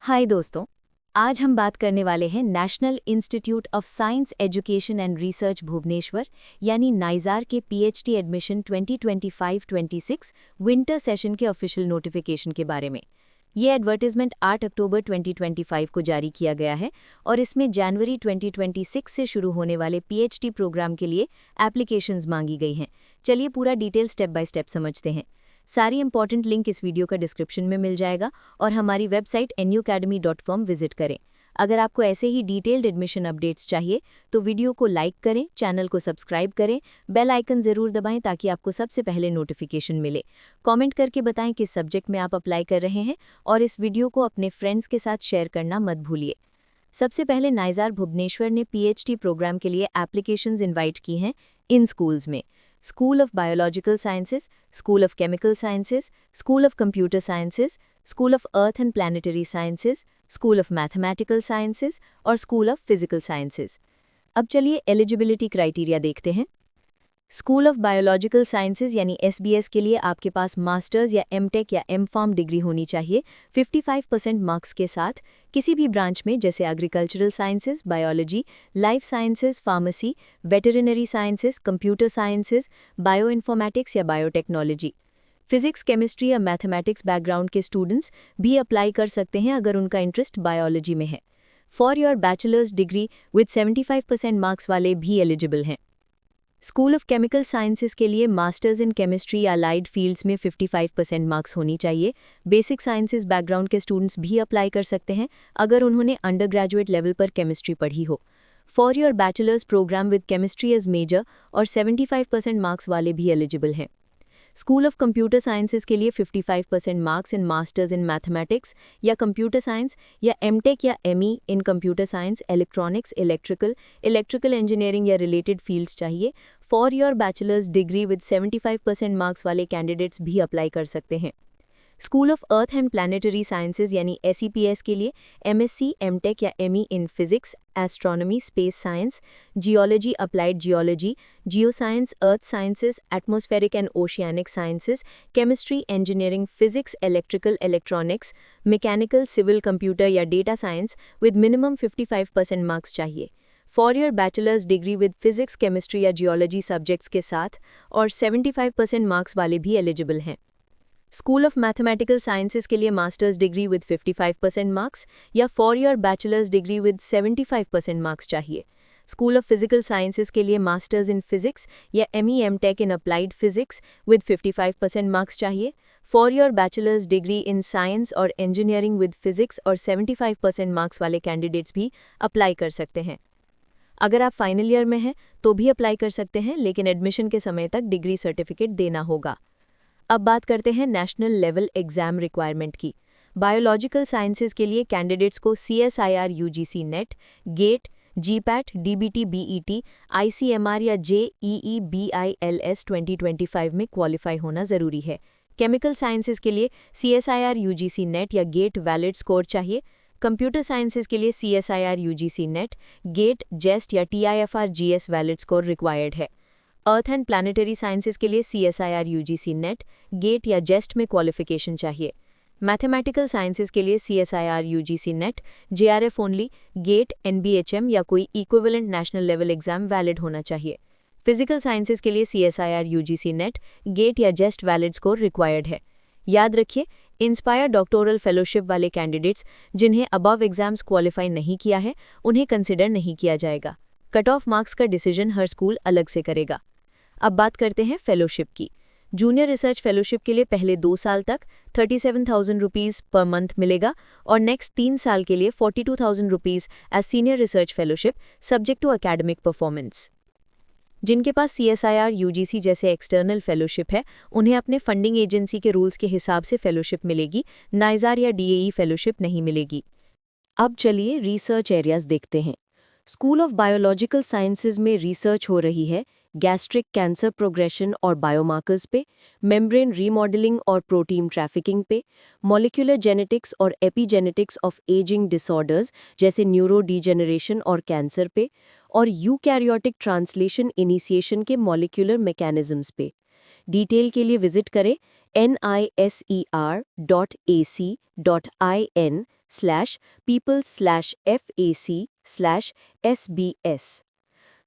हाय दोस्तों, आज हम बात करने वाले हैं national institute of science education and research Bhubaneswar यानी नाइजार के पीएचडी एडमिशन 2025-26 विंटर सेशन के ऑफिशियल नोटिफिकेशन के बारे में। ये एडवर्टाइजमेंट 8 अक्टूबर 2025 को जारी किया गया है और इसमें जनवरी 2026 से शुरू होने वाले पीएचडी प्रोग्राम के लिए एप्लीकेशंस मांगी गई हैं। चलिए पूरा डिटेल स्टेप बाय स्टेप समझते हैं। सारी इंपॉर्टेंट लिंक इस वीडियो का डिस्क्रिप्शन में मिल जाएगा और हमारी वेबसाइट nuacademy.com विजिट करें। अगर आपको ऐसे ही डिटेल्ड एडमिशन अपडेट्स चाहिए तो वीडियो को लाइक करें, चैनल को सब्सक्राइब करें, बेल आइकन ज़रूर दबाएं ताकि आपको सबसे पहले नोटिफिकेशन मिले। कमेंट करके बताएं किस सब्जेक्ट में आप अप्लाई कर रहे हैं और इस वीडियो को अपने फ्रेंड्स के साथ शेयर करना मत भूलिए। सबसे पहले नाइजार भुवनेश्वर ने पीएचडी प्रोग्राम के लिए एप्लीकेशंस इनवाइट की हैं इन स्कूल्स में school of biological sciences, school of chemical sciences, school of computer sciences, school of earth and planetary sciences, school of mathematical sciences और स्कूल ऑफ फिजिकल साइंसेज। अब चलिए eligibility criteria देखते हैं। School of biological sciences यानी SBS के लिए आपके पास masters या एमटेक या एमफार्म डिग्री होनी चाहिए 55% मार्क्स के साथ किसी भी ब्रांच में, जैसे agricultural sciences, biology, life sciences, pharmacy, veterinary sciences, computer sciences, bioinformatics या बायोटेक्नोलॉजी। फिजिक्स, केमिस्ट्री या मैथमेटिक्स बैकग्राउंड के स्टूडेंट्स भी अप्लाई कर सकते हैं अगर उनका इंटरेस्ट बायोलॉजी में है। For your bachelor's degree with 75% marks वाले भी एलिजिबल हैं। स्कूल ऑफ केमिकल साइंसेज के लिए मास्टर्स इन केमिस्ट्री या अलाइड फील्ड्स में 55% मार्क्स होनी चाहिए। बेसिक साइंसेज बैकग्राउंड के स्टूडेंट्स भी अप्लाई कर सकते हैं अगर उन्होंने अंडर ग्रेजुएट लेवल पर केमिस्ट्री पढ़ी हो। For your bachelors program with chemistry as major और 75% मार्क्स वाले भी एलिजिबल हैं। स्कूल ऑफ कंप्यूटर साइंसेज के लिए 55% marks in masters in mathematics या कंप्यूटर साइंस या एमटेक या एमई इन computer science, electronics, electrical engineering या रिलेटेड फील्ड्स चाहिए। For your bachelor's degree with 75% marks वाले कैंडिडेट्स भी अप्लाई कर सकते हैं। School of earth and planetary sciences यानी एसईपीएस के लिए एमएससी, एमटेक या ME in physics, astronomy, space science, geology, applied geology, geoscience, earth sciences, atmospheric and oceanic sciences, chemistry, engineering, physics, electrical, electronics, mechanical, civil, computer या data science with minimum 55% marks चाहिए। For your bachelor's degree with physics, chemistry या geology subjects के साथ और 75% marks वाले भी eligible हैं। School of mathematical sciences के लिए मास्टर्स डिग्री विद 55% मार्क्स या for your bachelor's degree with 75% marks चाहिए। स्कूल ऑफ फिजिकल साइंसेज के लिए मास्टर्स इन फिजिक्स या ME MTech in applied physics with 55% marks चाहिए। For your bachelor's degree in science और engineering with physics और 75% marks वाले candidates भी apply कर सकते हैं। अगर आप फाइनल ईयर में हैं तो भी अप्लाई कर सकते हैं, लेकिन एडमिशन के समय तक डिग्री सर्टिफिकेट देना होगा। अब बात करते हैं नेशनल लेवल एग्जाम रिक्वायरमेंट की। बायोलॉजिकल साइंसेज के लिए कैंडिडेट्स को CSIR UGC NET, GATE, GPAT, DBT BET, ICMR या JEE BILS 2025 में क्वालिफाई होना ज़रूरी है। केमिकल साइंसेज के लिए CSIR UGC नेट या गेट वैलिड स्कोर चाहिए। कंप्यूटर साइंसेज के लिए CSIR UGC NET, GATE, JEST या TIFR GS valid score required है। अर्थ एंड प्लानिटरी साइंसेज के लिए CSIR UGC नेट, गेट या जेस्ट में क्वालिफिकेशन चाहिए। मैथमेटिकल साइंसेज के लिए CSIR UGC NET, JRF only, GATE, NBHM या कोई equivalent national level exam valid होना चाहिए। फिजिकल साइंसेज के लिए CSIR UGC नेट, गेट या जेस्ट वैलिड स्कोर रिक्वायर्ड है। याद रखिए, इंस्पायर डॉक्टोरल फेलोशिप वाले कैंडिडेट्स जिन्हें अबव एग्जाम्स क्वालिफाई नहीं किया है उन्हें कंसिडर नहीं किया जाएगा। कट ऑफ मार्क्स का डिसीजन हर स्कूल अलग से करेगा। अब बात करते हैं फेलोशिप की। जूनियर रिसर्च फेलोशिप के लिए पहले 2 साल तक 37,000 रुपीज़ पर मंथ मिलेगा और नेक्स्ट 3 साल के लिए 42,000 rupees as senior research fellowship subject to academic performance. जिनके पास CSIR UGC जैसे एक्सटर्नल फेलोशिप है उन्हें अपने फंडिंग एजेंसी के रूल्स के हिसाब से फेलोशिप मिलेगी, नाइजार या DAE फेलोशिप नहीं मिलेगी। अब चलिए रिसर्च एरियाज देखते हैं। स्कूल ऑफ बायोलॉजिकल साइंसेज में रिसर्च हो रही है गैस्ट्रिक कैंसर प्रोग्रेशन और बायोमार्कर्स पे, मेम्ब्रेन रीमॉडलिंग और प्रोटीन ट्रैफिकिंग पे, मॉलिक्यूलर जेनेटिक्स और एपिजेनेटिक्स ऑफ एजिंग डिसऑर्डर्स जैसे न्यूरो डीजेनरेशन और कैंसर पे, और यूकैरियोटिक ट्रांसलेशन इनिशिएशन के मॉलिक्यूलर मैकेनिज्म्स पे। डिटेल के लिए विजिट करें niser.ac.in nisar.ac/people/fac/sbs।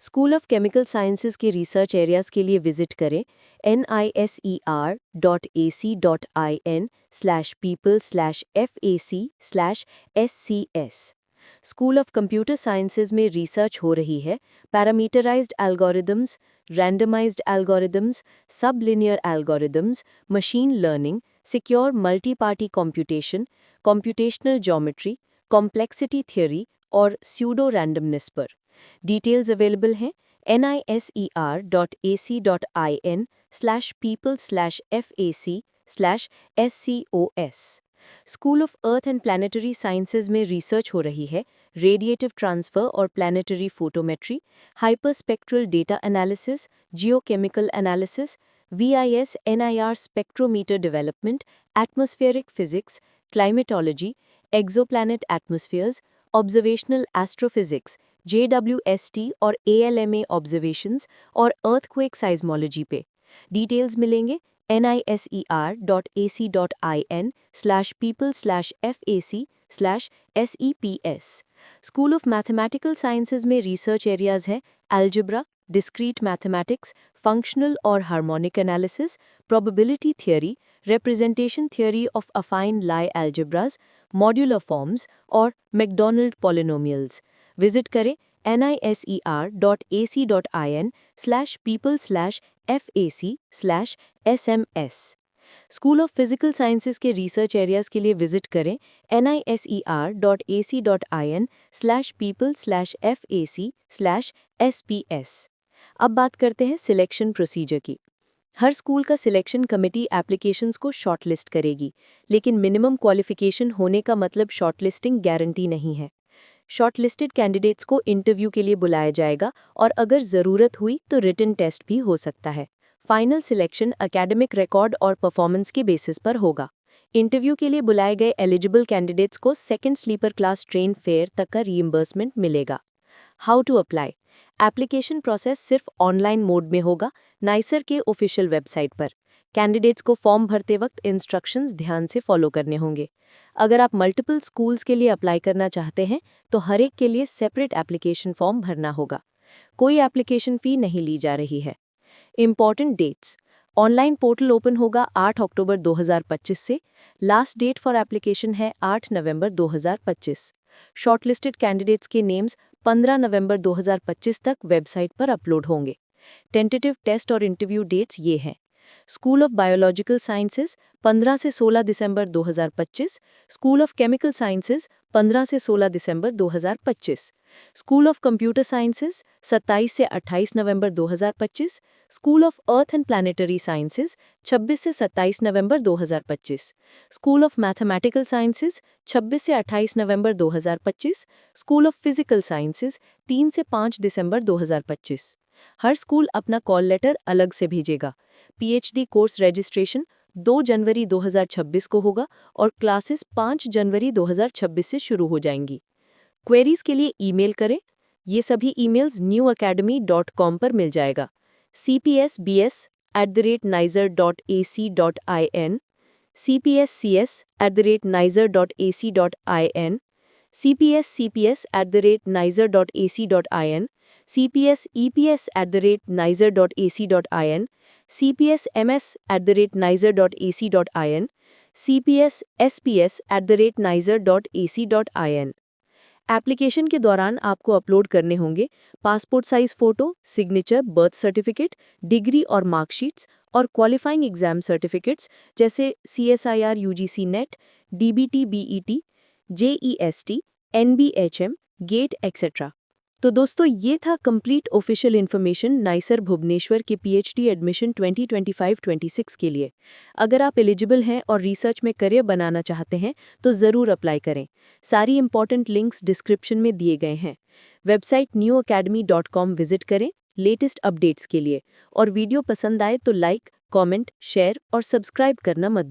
School of chemical sciences के रिसर्च एरियाज़ के लिए विजिट करें niser.ac.in/people/fac/scs। School of computer sciences में रिसर्च हो रही है पैरामीटराइज्ड एल्गोरिदम्स, रैंडमाइज्ड एल्गोरिदम्स, सब linear algorithms, machine learning, secure multi party computation, computational geometry, complexity theory और स्यूडो रैंडमनेस पर। डिटेल्स अवेलेबल हैं niser.ac.in/people/fac/scos। School of earth and planetary sciences में research हो रही है रेडिएटिव ट्रांसफर और planetary photometry, hyperspectral data analysis, geochemical analysis, VIS NIR spectrometer development, atmospheric physics, climatology, exoplanet एटमॉस्फेयर्स, observational astrophysics, JWST और ALMA observations और earthquake साइज्मोलॉजी पे। Details मिलेंगे niser.ac.in/people/fac/SEPS। School of mathematical sciences में रिसर्च एरियाज है algebra, discrete mathematics, functional और harmonic analysis, probability theory, representation theory of affine Lie algebras, modular forms और Macdonald polynomials. Visit करें niser.ac.in/people/fac/SMS। School of physical sciences के research areas के लिए visit करें niser.ac.in/people/fac/SPS। अब बात करते हैं सिलेक्शन प्रोसीजर की। हर स्कूल का सिलेक्शन कमेटी एप्लीकेशंस को शॉर्टलिस्ट करेगी, लेकिन मिनिमम क्वालिफिकेशन होने का मतलब शॉर्टलिस्टिंग गारंटी नहीं है। शॉर्टलिस्टेड कैंडिडेट्स को इंटरव्यू के लिए बुलाया जाएगा और अगर ज़रूरत हुई तो रिटन टेस्ट भी हो सकता है। फाइनल सिलेक्शन एकेडमिक रिकॉर्ड और परफॉर्मेंस के बेसिस पर होगा। इंटरव्यू के लिए बुलाए गए एलिजिबल कैंडिडेट्स को second sleeper class train fare तक का रीइंबर्समेंट मिलेगा। How to apply. Application process सिर्फ ऑनलाइन मोड में होगा नाइसर के ऑफिशियल वेबसाइट पर। कैंडिडेट्स को फॉर्म भरते वक्त इंस्ट्रक्शंस ध्यान से फॉलो करने होंगे। अगर आप मल्टीपल स्कूल्स के लिए अप्लाई करना चाहते हैं तो हर एक के लिए सेपरेट एप्लीकेशन फॉर्म भरना होगा। कोई एप्लीकेशन फ़ी नहीं ली जा रही है। Important dates. Online portal open होगा 8 अक्टूबर 2025 से। लास्ट डेट फॉर एप्लीकेशन है 8 नवंबर 2025। शॉर्टलिस्टेड कैंडिडेट्स के नेम्स 15 नवंबर 2025 तक वेबसाइट पर अपलोड होंगे। टेंटेटिव टेस्ट और इंटरव्यू डेट्स ये हैं। स्कूल ऑफ बायोलॉजिकल साइंसेज 15 से 16 दिसंबर 2025, स्कूल ऑफ केमिकल साइंसेज 15 से 16 दिसंबर 2025, स्कूल ऑफ कंप्यूटर साइंसेज 27 से 28 नवंबर 2025, school of earth and planetary sciences 26 से 27 नवंबर 2025, स्कूल ऑफ मैथमेटिकल साइंसेज 26 से 28 नवंबर 2025, स्कूल ऑफ फिजिकल साइंसेज 3 से 5 दिसंबर 2025। हर स्कूल अपना कॉल लेटर अलग से भेजेगा। PhD कोर्स रजिस्ट्रेशन 2 जनवरी 2026 को होगा और क्लासेस 5 जनवरी 2026 से शुरू हो जाएंगी। क्वेरीज के लिए ईमेल करें। ये सभी ईमेल्स newacademy.com पर मिल जाएगा। cpsbs@niser.ac.in, cpscs@niser.ac.in, cpscps@niser.ac.in, cpseps@niser.ac.in, cpsms@niser.ac.in, cpssps@niser.ac.in। Application के दौरान आपको अपलोड करने होंगे passport size photo, signature, birth certificate, degree और मार्कशीट्स और क्वालिफाइंग एग्जाम सर्टिफिकेट्स जैसे CSIR UGC NET, DBT BET, JEST, NBHM, GATE etcetera. तो दोस्तों ये था complete official information NISER Bhubaneswar के PhD एडमिशन 2025-26 के लिए। अगर आप एलिजिबल हैं और रिसर्च में करियर बनाना चाहते हैं तो ज़रूर अप्लाई करें। सारी इंपॉर्टेंट लिंक्स डिस्क्रिप्शन में दिए गए हैं। वेबसाइट newacademy.com विजिट करें लेटेस्ट अपडेट्स के लिए और वीडियो पसंद आए तो लाइक, कमेंट, शेयर और सब्सक्राइब करना मत भूलें।